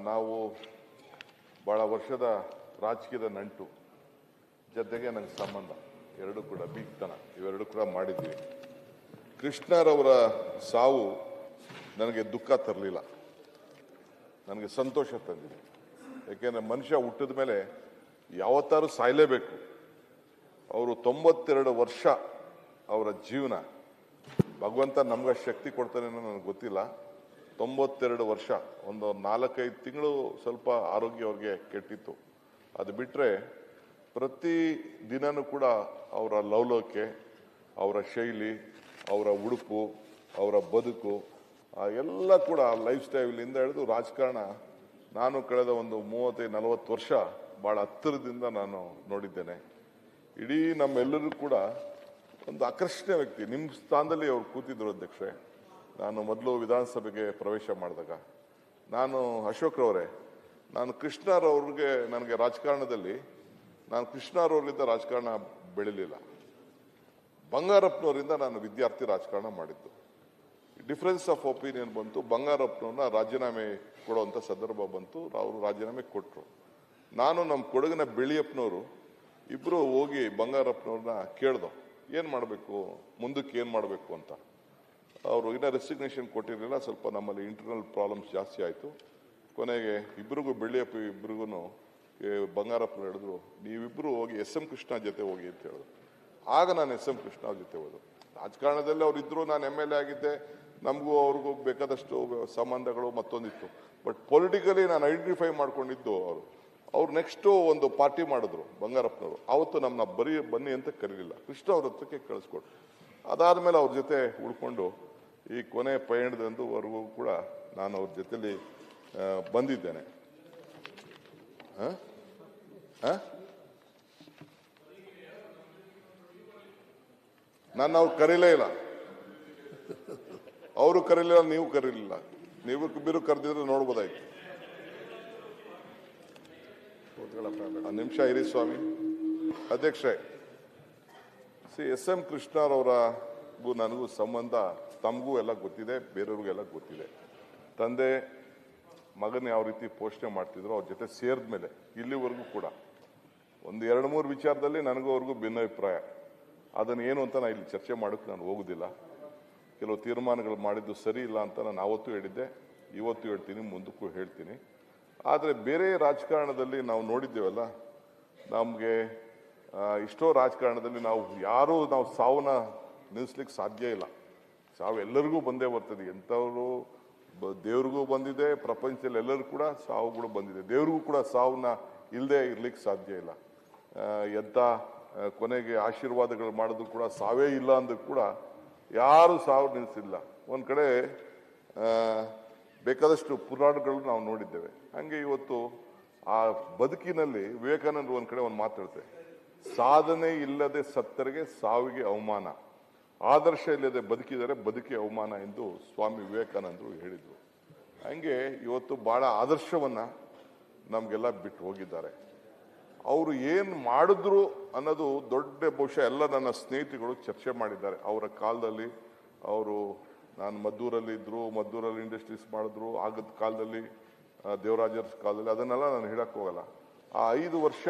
ನಾವು ಭಾಳ ವರ್ಷದ ರಾಜಕೀಯದ ನಂಟು, ಜೊತೆಗೆ ನನಗೆ ಸಂಬಂಧ ಎರಡೂ ಕೂಡ ಬೀಗ್ತನ ಇವೆರಡೂ ಕೂಡ ಮಾಡಿದ್ದೀವಿ. ಕೃಷ್ಣರವರ ಸಾವು ನನಗೆ ದುಃಖ ತರಲಿಲ್ಲ, ನನಗೆ ಸಂತೋಷ ತಂದಿದೆ. ಯಾಕೆಂದರೆ ಮನುಷ್ಯ ಹುಟ್ಟಿದ ಮೇಲೆ ಯಾವತ್ತಾರು ಸಾಯಲೇಬೇಕು. ಅವರು 92 ವರ್ಷ ಅವರ ಜೀವನ, ಭಗವಂತ ನಮ್ಗೆ ಶಕ್ತಿ ಕೊಡ್ತಾನೆ ನನಗೆ ಗೊತ್ತಿಲ್ಲ. 92 ವರ್ಷ, ಒಂದು 4-5 ತಿಂಗಳು ಸ್ವಲ್ಪ ಆರೋಗ್ಯ ಅವ್ರಿಗೆ ಕೆಟ್ಟಿತ್ತು. ಅದು ಬಿಟ್ಟರೆ ಪ್ರತಿ ದಿನನೂ ಕೂಡ ಅವರ ಲವಲವಿಕೆ, ಅವರ ಶೈಲಿ, ಅವರ ಉಡುಪು, ಅವರ ಬದುಕು ಎಲ್ಲ ಕೂಡ ಲೈಫ್ ಸ್ಟೈಲಿಂದ ಹಿಡಿದು ರಾಜಕಾರಣ ನಾನು ಕಳೆದ ಒಂದು 30-40 ವರ್ಷ ಭಾಳ ಹತ್ತಿರದಿಂದ ನಾನು ನೋಡಿದ್ದೇನೆ. ಇಡೀ ನಮ್ಮೆಲ್ಲರೂ ಕೂಡ ಒಂದು ಆಕರ್ಷಣೀಯ ವ್ಯಕ್ತಿ. ನಿಮ್ಮ ಸ್ಥಾನದಲ್ಲಿ ಅವ್ರು ಕೂತಿದ್ರು ಅಧ್ಯಕ್ಷರೇ. ನಾನು ಮೊದಲು ವಿಧಾನಸಭೆಗೆ ಪ್ರವೇಶ ಮಾಡಿದಾಗ ನಾನು ಅಶೋಕ್ರವರೇ, ನಾನು ಕೃಷ್ಣರವ್ರಿಗೆ ನನಗೆ ರಾಜಕಾರಣದಲ್ಲಿ ನಾನು ಕೃಷ್ಣರವರಿಂದ ರಾಜಕಾರಣ ಬೆಳಿಲಿಲ್ಲ, ಬಂಗಾರಪ್ಪನವರಿಂದ ನಾನು ವಿದ್ಯಾರ್ಥಿ ರಾಜಕಾರಣ ಮಾಡಿದ್ದು. ಡಿಫರೆನ್ಸ್ ಆಫ್ ಒಪಿನಿಯನ್ ಬಂತು, ಬಂಗಾರಪ್ಪನವ್ರನ್ನ ರಾಜೀನಾಮೆ ಕೊಡುವಂಥ ಸಂದರ್ಭ ಬಂತು, ಅವರು ರಾಜೀನಾಮೆ ಕೊಟ್ಟರು. ನಾನು ನಮ್ಮ ಕೊಡಗಿನ ಬೆಳಿಯಪ್ಪನವರು ಇಬ್ಬರು ಹೋಗಿ ಬಂಗಾರಪ್ಪನವ್ರನ್ನ ಕೇಳ್ದೋ ಏನು ಮಾಡಬೇಕು, ಮುಂದಕ್ಕೆ ಏನು ಮಾಡಬೇಕು ಅಂತ. ಅವರು ಇನ್ನೂ ರೆಸಿಗ್ನೇಷನ್ ಕೊಟ್ಟಿರಲಿಲ್ಲ, ಸ್ವಲ್ಪ ನಮ್ಮಲ್ಲಿ ಇಂಟರ್ನಲ್ ಪ್ರಾಬ್ಲಮ್ಸ್ ಜಾಸ್ತಿ ಆಯಿತು. ಕೊನೆಗೆ ಇಬ್ಬರಿಗೂ ಬೆಳ್ಳಿಯಪ್ಪ ಇಬ್ಬರಿಗೂ ಬಂಗಾರಪ್ಪನ ಹೇಳಿದ್ರು, ನೀವಿಬ್ಬರು ಹೋಗಿ SM ಕೃಷ್ಣ ಜೊತೆ ಹೋಗಿ ಅಂತ ಹೇಳಿದ್ರು. ಆಗ ನಾನು SM ಕೃಷ್ಣ ಅವ್ರ ಜೊತೆ ಹೋದ್ರು. ರಾಜಕಾರಣದಲ್ಲಿ ಅವ್ರು ಇದ್ರು, ನಾನು MLA ಆಗಿದ್ದೆ, ನಮಗೂ ಅವ್ರಿಗೂ ಬೇಕಾದಷ್ಟು ಸಂಬಂಧಗಳು ಮತ್ತೊಂದಿತ್ತು. ಬಟ್ ಪೊಲಿಟಿಕಲಿ ನಾನು ಐಡೆಂಟಿಫೈ ಮಾಡ್ಕೊಂಡಿದ್ದು ಅವ್ರು ನೆಕ್ಸ್ಟು ಒಂದು ಪಾರ್ಟಿ ಮಾಡಿದ್ರು ಬಂಗಾರಪ್ಪನವರು. ಆವತ್ತು ನಮ್ಮನ್ನ ಬನ್ನಿ ಅಂತ ಕರೀಲಿಲ್ಲ, ಕೃಷ್ಣ ಅವ್ರ ಹತ್ರಕ್ಕೆ ಕಳಿಸ್ಕೊಟ್ರು. ಅದಾದಮೇಲೆ ಅವ್ರ ಜೊತೆ ಉಳ್ಕೊಂಡು ಈ ಕೊನೆ ಪಯಣದಂದುವರೆಗೂ ಕೂಡ ನಾನು ಅವ್ರ ಜೊತೆಲಿ ಬಂದಿದ್ದೇನೆ. ನಾನು ಅವ್ರು ಕರೀಲೇ ಇಲ್ಲ, ಅವರು ಕರೀಲಿಲ್ಲ, ನೀವು ಕರೀಲಿಲ್ಲ. ನೀವು ಇಬ್ಬರು ಕರೆದಿದ್ರೆ ನೋಡ್ಬೋದಾಯ್ತು. ನಿಮಿಷ ಇರಿ ಸ್ವಾಮಿ ಅಧ್ಯಕ್ಷರೇ. SM ಕೃಷ್ಣರವರಿಗೂ ನನಗೂ ಸಂಬಂಧ ತಮಗೂ ಎಲ್ಲ ಗೊತ್ತಿದೆ, ಬೇರೆಯವ್ರಿಗೆಲ್ಲ ಗೊತ್ತಿದೆ. ತಂದೆ ಮಗನ ಯಾವ ರೀತಿ ಪೋಷಣೆ ಮಾಡ್ತಿದ್ರು, ಅವ್ರ ಜೊತೆ ಸೇರಿದ ಮೇಲೆ ಇಲ್ಲಿವರೆಗೂ ಕೂಡ ಒಂದು 2-3 ವಿಚಾರದಲ್ಲಿ ನನಗೂ ಅವ್ರಿಗೂ ಭಿನ್ನಾಭಿಪ್ರಾಯ. ಅದನ್ನು ಏನು ಅಂತ ನಾನು ಇಲ್ಲಿ ಚರ್ಚೆ ಮಾಡೋಕ್ಕೆ ನಾನು ಹೋಗುದಿಲ್ಲ. ಕೆಲವು ತೀರ್ಮಾನಗಳು ಮಾಡಿದ್ದು ಸರಿ ಇಲ್ಲ ಅಂತ ನಾನು ಆವತ್ತೂ ಹೇಳಿದ್ದೆ, ಇವತ್ತು ಹೇಳ್ತೀನಿ, ಮುಂದಕ್ಕೂ ಹೇಳ್ತೀನಿ. ಆದರೆ ಬೇರೆ ರಾಜಕಾರಣದಲ್ಲಿ ನಾವು ನೋಡಿದ್ದೇವಲ್ಲ, ನಮಗೆ ಇಷ್ಟೋ ರಾಜಕಾರಣದಲ್ಲಿ ನಾವು ಸಾವನ್ನ ನಿಲ್ಲಿಸ್ಲಿಕ್ಕೆ ಸಾಧ್ಯ ಇಲ್ಲ. ಸಾವು ಎಲ್ಲರಿಗೂ ಬಂದೇ ಬರ್ತದೆ. ಎಂಥವರು ದೇವ್ರಿಗೂ ಬಂದಿದೆ, ಪ್ರಪಂಚದಲ್ಲಿ ಎಲ್ಲರೂ ಕೂಡ ಸಾವುಗಳು ಬಂದಿದೆ. ದೇವ್ರಿಗೂ ಕೂಡ ಸಾವನ್ನ ಇಲ್ಲದೆ ಇರ್ಲಿಕ್ಕೆ ಸಾಧ್ಯ ಇಲ್ಲ. ಎಂಥ ಕೊನೆಗೆ ಆಶೀರ್ವಾದಗಳು ಮಾಡಿದ್ರು ಕೂಡ ಸಾವೇ ಇಲ್ಲ ಅಂದ್ರೂ ಕೂಡ ಯಾರು ಸಾವು ನಿಲ್ಲಿಸಿಲ್ಲ. ಒಂದು ಕಡೆ ಬೇಕಾದಷ್ಟು ಪುರಾಣಗಳು ನಾವು ನೋಡಿದ್ದೇವೆ. ಹಂಗೆ ಇವತ್ತು ಆ ಬದುಕಿನಲ್ಲಿ ವಿವೇಕಾನಂದರು ಒಂದು ಕಡೆ ಒಂದು ಮಾತು ಹೇಳ್ತಾರೆ, ಸಾಧನೆ ಇಲ್ಲದೆ ಸತ್ತರಿಗೆ ಸಾವಿಗೆ ಅವಮಾನ, ಆದರ್ಶ ಇಲ್ಲದೆ ಬದುಕಿದರೆ ಬದುಕಿ ಅವಮಾನ ಎಂದು ಸ್ವಾಮಿ ವಿವೇಕಾನಂದರು ಹೇಳಿದರು. ಹಂಗೆ ಇವತ್ತು ಬಹಳ ಆದರ್ಶವನ್ನ ನಮಗೆಲ್ಲ ಬಿಟ್ಟು ಹೋಗಿದ್ದಾರೆ. ಅವರು ಏನು ಮಾಡಿದ್ರು ಅನ್ನೋದು ದೊಡ್ಡ ಬಹುಶಃ ಎಲ್ಲ ನನ್ನ ಸ್ನೇಹಿತರುಗಳು ಚರ್ಚೆ ಮಾಡಿದ್ದಾರೆ. ಅವರ ಕಾಲದಲ್ಲಿ ನಾನು ಮದ್ದೂರಲ್ಲಿ ಇದ್ರು, ಮದ್ದೂರಲ್ಲಿ ಇಂಡಸ್ಟ್ರೀಸ್ ಮಾಡಿದ್ರು, ಆಗದ ಕಾಲದಲ್ಲಿ ದೇವರಾಜರ ಕಾಲದಲ್ಲಿ, ಅದನ್ನೆಲ್ಲ ನಾನು ಹೇಳಕ್ ಹೋಗಲ್ಲ. ಆ 5 ವರ್ಷ